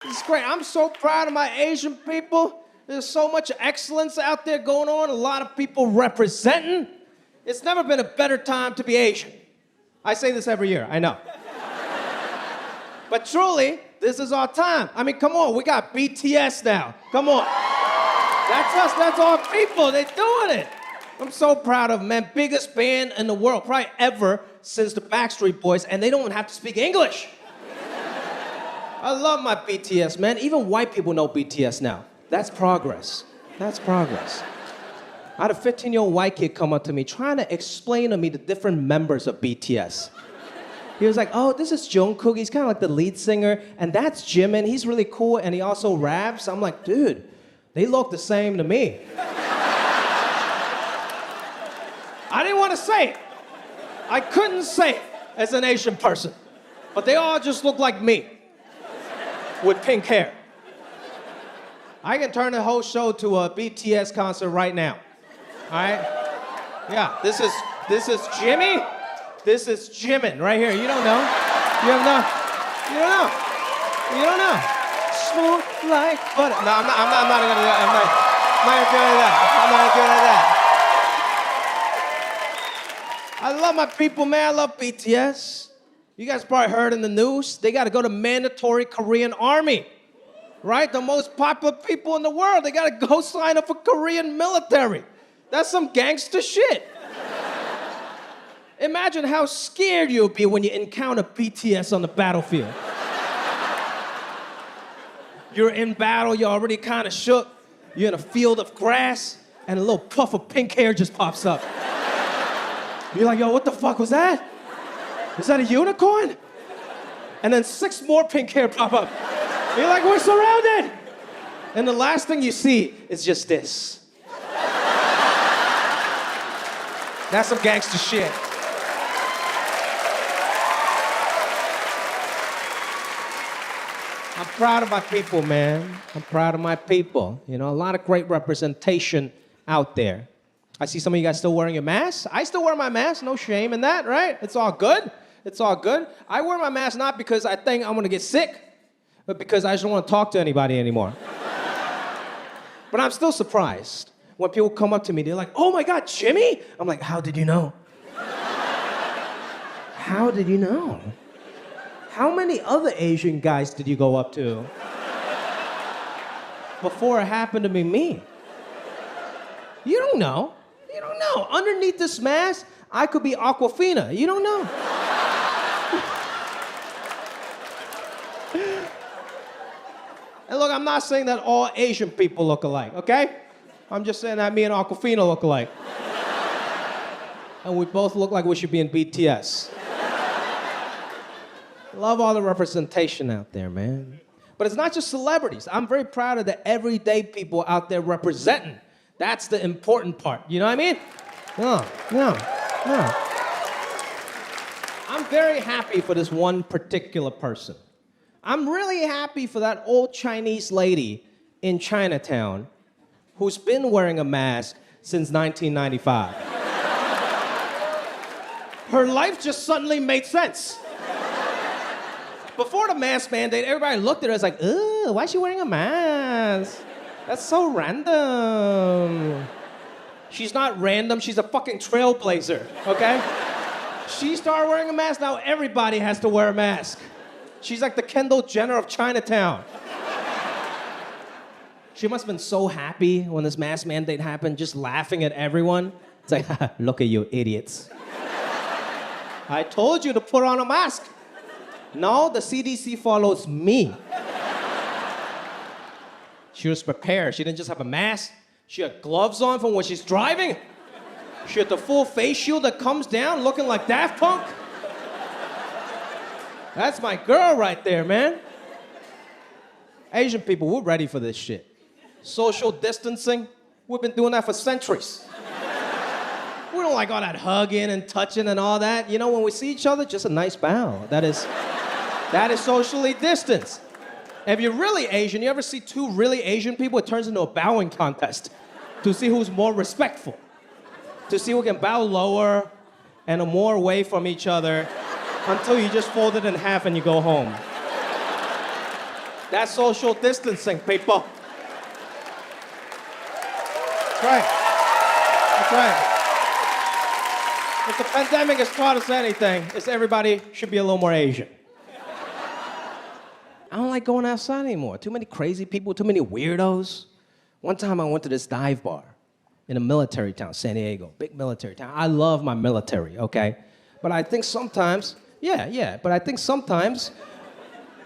This is great. I'm so proud of my Asian people. There's so much excellence out there going on, a lot of people representing. It's never been a better time to be Asian. I say this every year, I know. But truly, this is our time. I mean, come on, we got BTS now. Come on. That's us, that's our people, they're doing it. I'm so proud of them, man. Biggest band in the world, probably ever since the Backstreet Boys, and they don't even have to speak English. I love my BTS, man. Even white people know BTS now. That's progress. That's progress. I had a 15-year-old white kid come up to me trying to explain to me the different members of BTS. He was like, oh, this is Jungkook. He's kind of like the lead singer. And that's Jimin. He's really cool, and he also raps. I'm like, dude, they look the same to me. I didn't want to say it. I couldn't say it as an Asian person. But they all just look like me with pink hair. I can turn the whole show to a BTS concert right now. All right? Yeah, this is Jimmy. This is Jimin right here. You don't know. You don't know. You don't know. You don't know. Smooth like butter. No, I'm not gonna do that. I'm not gonna do that. I'm not gonna do that. I love my people, man. I love BTS. You guys probably heard in the news, they gotta go to mandatory Korean army. Right? The most popular people in the world, they gotta go sign up for Korean military. That's some gangster shit. Imagine how scared you'll be when you encounter BTS on the battlefield. You're in battle, you're already kind of shook. You're in a field of grass, and a little puff of pink hair just pops up. You're like, yo, what the fuck was that? Is that a unicorn? And then 6 more pink hair pop up. You're like, we're surrounded! And the last thing you see is just this. That's some gangster shit. I'm proud of my people, man. I'm proud of my people. You know, a lot of great representation out there. I see some of you guys still wearing your masks. I still wear my mask, no shame in that, right? It's all good. It's all good. I wear my mask not because I think I'm gonna get sick, but because I just don't want to talk to anybody anymore. But I'm still surprised when people come up to me, they're like, oh my God, Jimmy? I'm like, how did you know? How did you know? How many other Asian guys did you go up to before it happened to be me? You don't know. You don't know. Underneath this mask, I could be Aquafina. You don't know. And look, I'm not saying that all Asian people look alike, okay? I'm just saying that me and Aquafina look alike. And we both look like we should be in BTS. Love all the representation out there, man. But it's not just celebrities. I'm very proud of the everyday people out there representing. That's the important part. You know what I mean? No. I'm very happy for this one particular person. I'm really happy for that old Chinese lady in Chinatown who's been wearing a mask since 1995. Her life just suddenly made sense. Before the mask mandate, everybody looked at her as like, ugh, why is she wearing a mask? That's so random. She's not random, she's a fucking trailblazer, okay? She started wearing a mask, now everybody has to wear a mask. She's like the Kendall Jenner of Chinatown. She must have been so happy when this mask mandate happened, just laughing at everyone. It's like, look at you idiots. I told you to put on a mask. No, the CDC follows me. She was prepared. She didn't just have a mask. She had gloves on from when she's driving. She had the full face shield that comes down looking like Daft Punk. That's my girl right there, man. Asian people, we're ready for this shit. Social distancing, we've been doing that for centuries. We don't like all that hugging and touching and all that. You know, when we see each other, just a nice bow. That is socially distanced. If you're really Asian, you ever see 2 really Asian people, it turns into a bowing contest to see who's more respectful. To see who can bow lower and more away from each other until you just fold it in half and you go home. That's social distancing, people. That's right. That's right. If the pandemic has taught us anything, it's everybody should be a little more Asian. I don't like going outside anymore. Too many crazy people, too many weirdos. One time I went to this dive bar in a military town, San Diego, big military town. I love my military, okay? But I think sometimes, but I think sometimes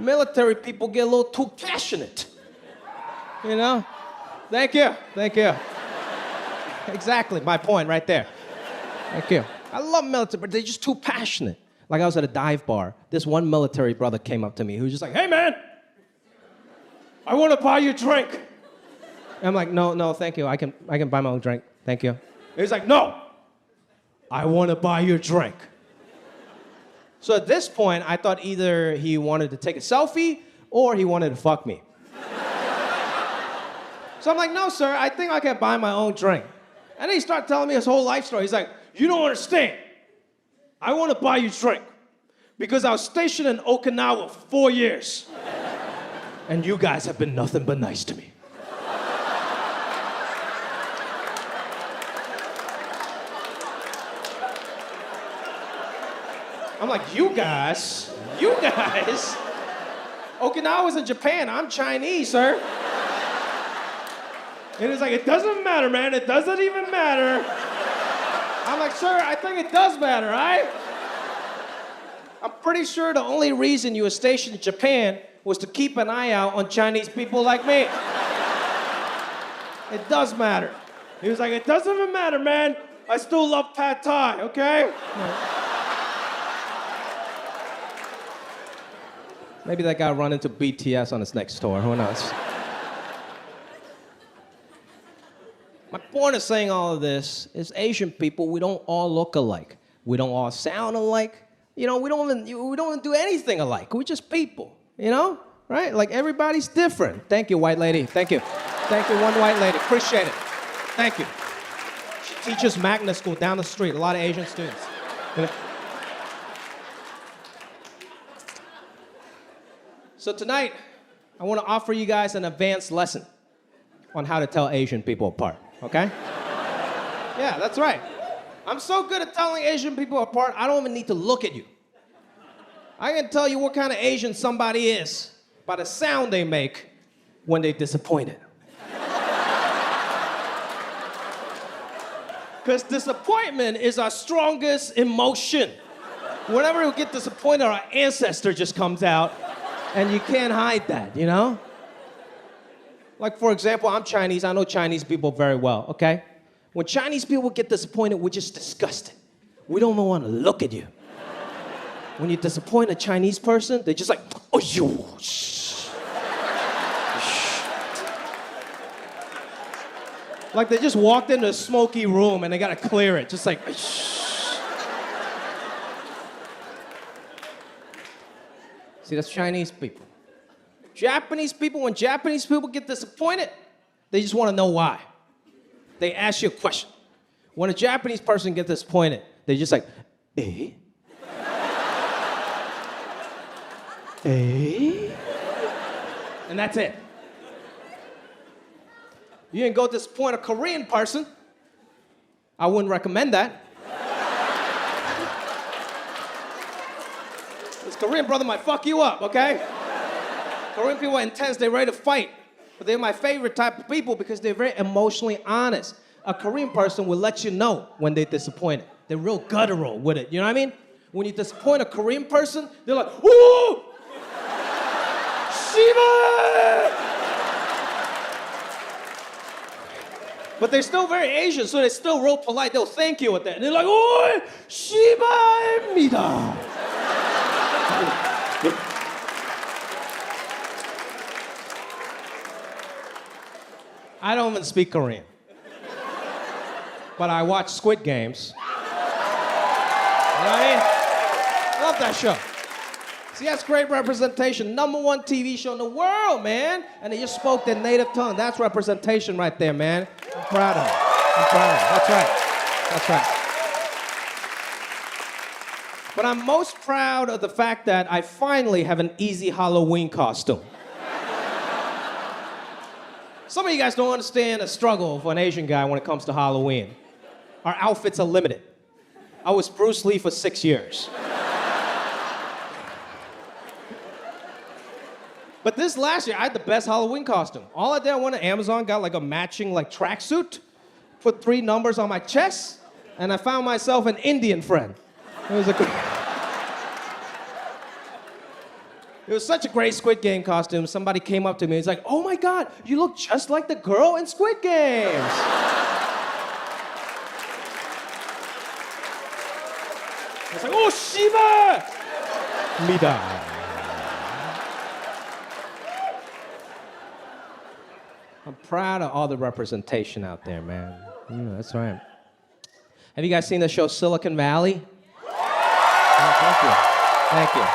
military people get a little too passionate. You know? Thank you. Exactly, my point right there. Thank you. I love military, but they're just too passionate. Like I was at a dive bar. This one military brother came up to me who was just like, hey man, I want to buy you a drink. And I'm like, no, thank you. I can buy my own drink. Thank you. And he's like, no, I want to buy you a drink. So at this point, I thought either he wanted to take a selfie or he wanted to fuck me. So I'm like, no, sir, I think I can buy my own drink. And then he started telling me his whole life story. He's like, you don't understand. I want to buy you a drink because I was stationed in Okinawa for 4 years. And you guys have been nothing but nice to me. I'm like, you guys? Okinawa's in Japan, I'm Chinese, sir. And he's like, it doesn't matter, man, it doesn't even matter. I'm like, sir, I think it does matter, right? I'm pretty sure the only reason you were stationed in Japan was to keep an eye out on Chinese people like me. It does matter. He was like, it doesn't even matter, man. I still love pad thai, okay? Maybe that guy run into BTS on his next tour, who knows? My point of saying all of this is Asian people, we don't all look alike. We don't all sound alike. You know, we don't even do anything alike. We're just people, you know? Right? Like everybody's different. Thank you, white lady. Thank you. Thank you, one white lady. Appreciate it. Thank you. She teaches magnet school down the street. A lot of Asian students. You know? So tonight, I want to offer you guys an advanced lesson on how to tell Asian people apart, okay? Yeah, that's right. I'm so good at telling Asian people apart, I don't even need to look at you. I can tell you what kind of Asian somebody is by the sound they make when they're disappointed. Because disappointment is our strongest emotion. Whenever we get disappointed, our ancestor just comes out, and you can't hide that, you know? Like, for example, I'm Chinese. I know Chinese people very well, okay? When Chinese people get disappointed, we're just disgusted. We don't even want to look at you. When you disappoint a Chinese person, they're just like, oh, you, shh. Like they just walked into a smoky room and they gotta clear it, just like, shh. See, that's Chinese people. Japanese people, when Japanese people get disappointed, they just want to know why. They ask you a question. When a Japanese person gets disappointed, they're just like, eh? Eh? And that's it. You can go disappoint a Korean person. I wouldn't recommend that. This Korean brother might fuck you up, okay? Korean people are intense, they're ready to fight. But they're my favorite type of people because they're very emotionally honest. A Korean person will let you know when they're disappointed. They're real guttural with it, you know what I mean? When you disappoint a Korean person, they're like, ooh! Shiba! But they're still very Asian, so they're still real polite. They'll thank you with that. And they're like, oi! Shiba-입니다. I don't even speak Korean. But I watch Squid Games. You know what I mean? I love that show. See, that's great representation. #1 TV show in the world, man. And they just spoke their native tongue. That's representation right there, man. I'm proud of it. I'm proud of it. That's right. That's right. But I'm most proud of the fact that I finally have an easy Halloween costume. Some of you guys don't understand the struggle for an Asian guy when it comes to Halloween. Our outfits are limited. I was Bruce Lee for 6 years. But this last year, I had the best Halloween costume. All I did, I went to Amazon, got like a matching like tracksuit, put 3 numbers on my chest, and I found myself an Indian friend. It was such a great Squid Game costume. Somebody came up to me and was like, oh my God, you look just like the girl in Squid Games. I was like, oh, Shiva! Mida. I'm proud of all the representation out there, man. That's right. Have you guys seen the show Silicon Valley? Oh, thank you. Thank you.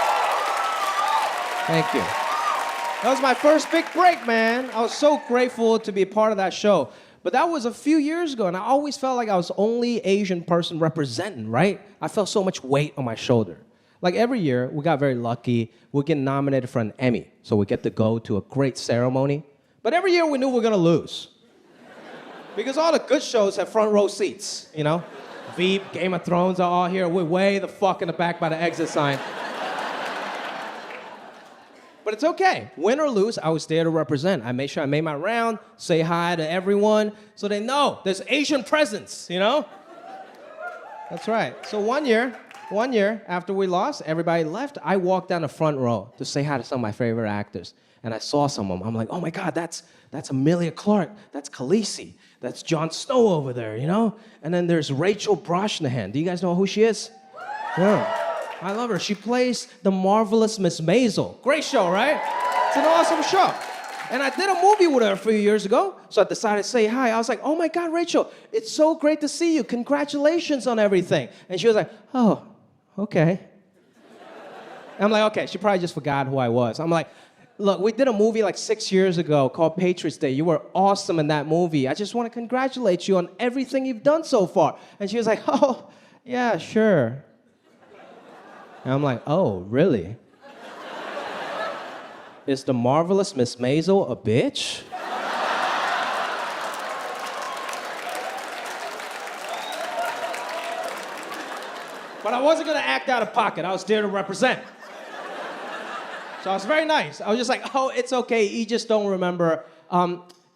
Thank you. That was my first big break, man. I was so grateful to be a part of that show. But that was a few years ago, and I always felt like I was the only Asian person representing, right? I felt so much weight on my shoulder. Like every year, we got very lucky. We get nominated for an Emmy, so we get to go to a great ceremony. But every year we knew we were gonna lose. Because all the good shows have front row seats, you know? Veep, Game of Thrones are all here. We're way the fuck in the back by the exit sign. But it's okay. Win or lose, I was there to represent. I made sure I made my round, say hi to everyone, so they know there's Asian presence, you know? That's right. So one year after we lost, everybody left, I walked down the front row to say hi to some of my favorite actors. And I saw some of them. I'm like, oh my God, that's Emilia Clarke. That's Khaleesi. That's Jon Snow over there, you know? And then there's Rachel Brosnahan. Do you guys know who she is? Yeah. I love her. She plays the marvelous Miss Maisel. Great show, right? It's an awesome show. And I did a movie with her a few years ago, so I decided to say hi. I was like, oh my God, Rachel, it's so great to see you. Congratulations on everything. And she was like, oh, okay. And I'm like, okay, she probably just forgot who I was. I'm like, look, we did a movie like 6 years ago called Patriots Day. You were awesome in that movie. I just want to congratulate you on everything you've done so far. And she was like, oh, yeah, sure. And I'm like, oh, really? Is the marvelous Miss Maisel a bitch? But I wasn't gonna act out of pocket. I was there to represent. So I was very nice. I was just like, oh, it's okay, you just don't remember.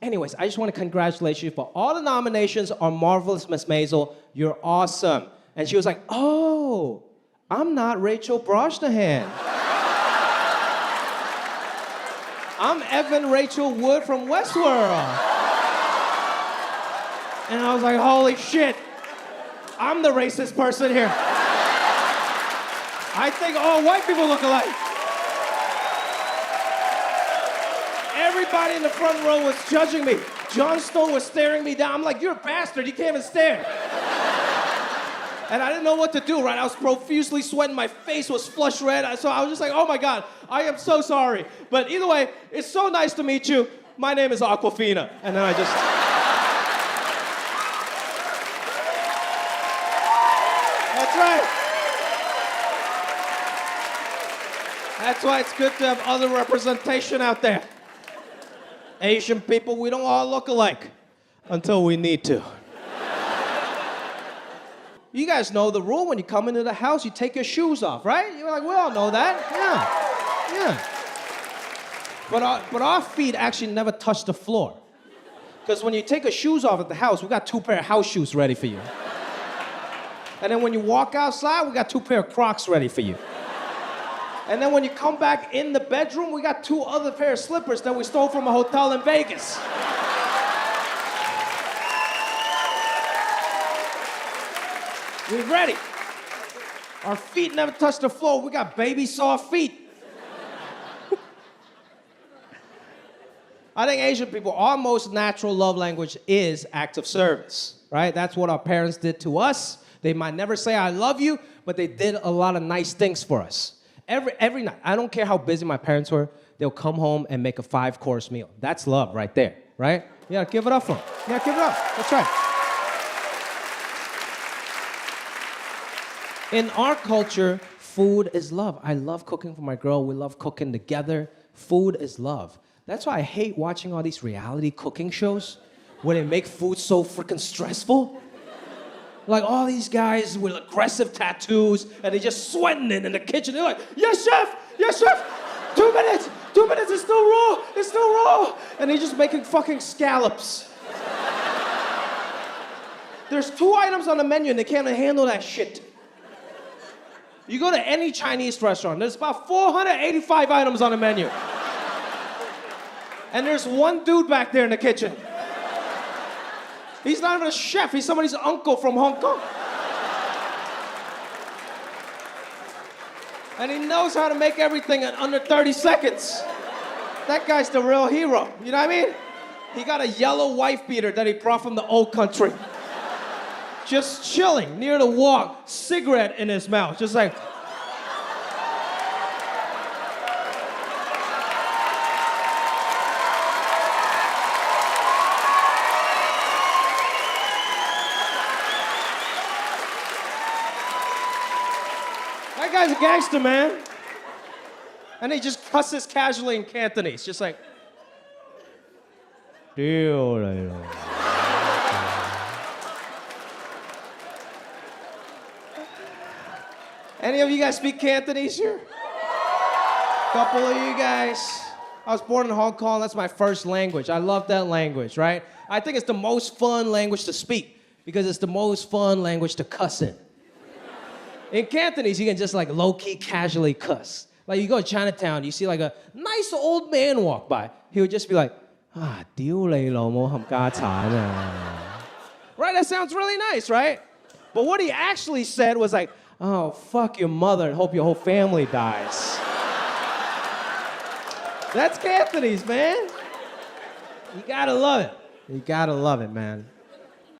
Anyways, I just want to congratulate you for all the nominations on Marvelous Miss Maisel. You're awesome. And she was like, oh, I'm not Rachel Brosnahan. I'm Evan Rachel Wood from Westworld. And I was like, holy shit, I'm the racist person here. I think all white people look alike. Everybody in the front row was judging me. Jon Snow was staring me down. I'm like, you're a bastard, you can't even stare. And I didn't know what to do, right? I was profusely sweating, my face was flush red. So I was just like, oh my God, I am so sorry. But either way, it's so nice to meet you. My name is Aquafina. And then I just... That's right. That's why it's good to have other representation out there. Asian people, we don't all look alike until we need to. You guys know the rule. When you come into the house, you take your shoes off, right? You're like, we all know that. Yeah. But our feet actually never touch the floor. Because when you take your shoes off at the house, we got 2 pair of house shoes ready for you. And then when you walk outside, we got 2 pair of Crocs ready for you. And then when you come back in the bedroom, we got 2 other pair of slippers that we stole from a hotel in Vegas. We're ready. Our feet never touch the floor. We got baby soft feet. I think Asian people, our most natural love language is acts of service, right? That's what our parents did to us. They might never say, I love you, but they did a lot of nice things for us. Every night, I don't care how busy my parents were, they'll come home and make a 5-course meal. That's love right there, right? You gotta give it up for them. Yeah, give it up. That's right. In our culture, food is love. I love cooking for my girl. We love cooking together. Food is love. That's why I hate watching all these reality cooking shows where they make food so freaking stressful. Like all these guys with aggressive tattoos and they're just sweating in the kitchen. They're like, yes, chef, 2 minutes, it's still raw. And they're just making fucking scallops. There's 2 items on the menu and they can't handle that shit. You go to any Chinese restaurant, there's about 485 items on the menu. And there's 1 dude back there in the kitchen. He's not even a chef, he's somebody's uncle from Hong Kong. And he knows how to make everything in under 30 seconds. That guy's the real hero, you know what I mean? He got a yellow wife beater that he brought from the old country. Just chilling near the wok, cigarette in his mouth, just like. That guy's a gangster, man. And he just cusses casually in Cantonese, just like. Any of you guys speak Cantonese here? Couple of you guys. I was born in Hong Kong, that's my first language. I love that language, right? I think it's the most fun language to speak because it's the most fun language to cuss in. In Cantonese, you can just like low-key casually cuss. Like you go to Chinatown, you see like a nice old man walk by. He would just be like, "Diu lei lo mo ham ga cha na." Right, that sounds really nice, right? But what he actually said was like, "Oh, fuck your mother and hope your whole family dies." That's Cantonese, man. You gotta love it. You gotta love it, man.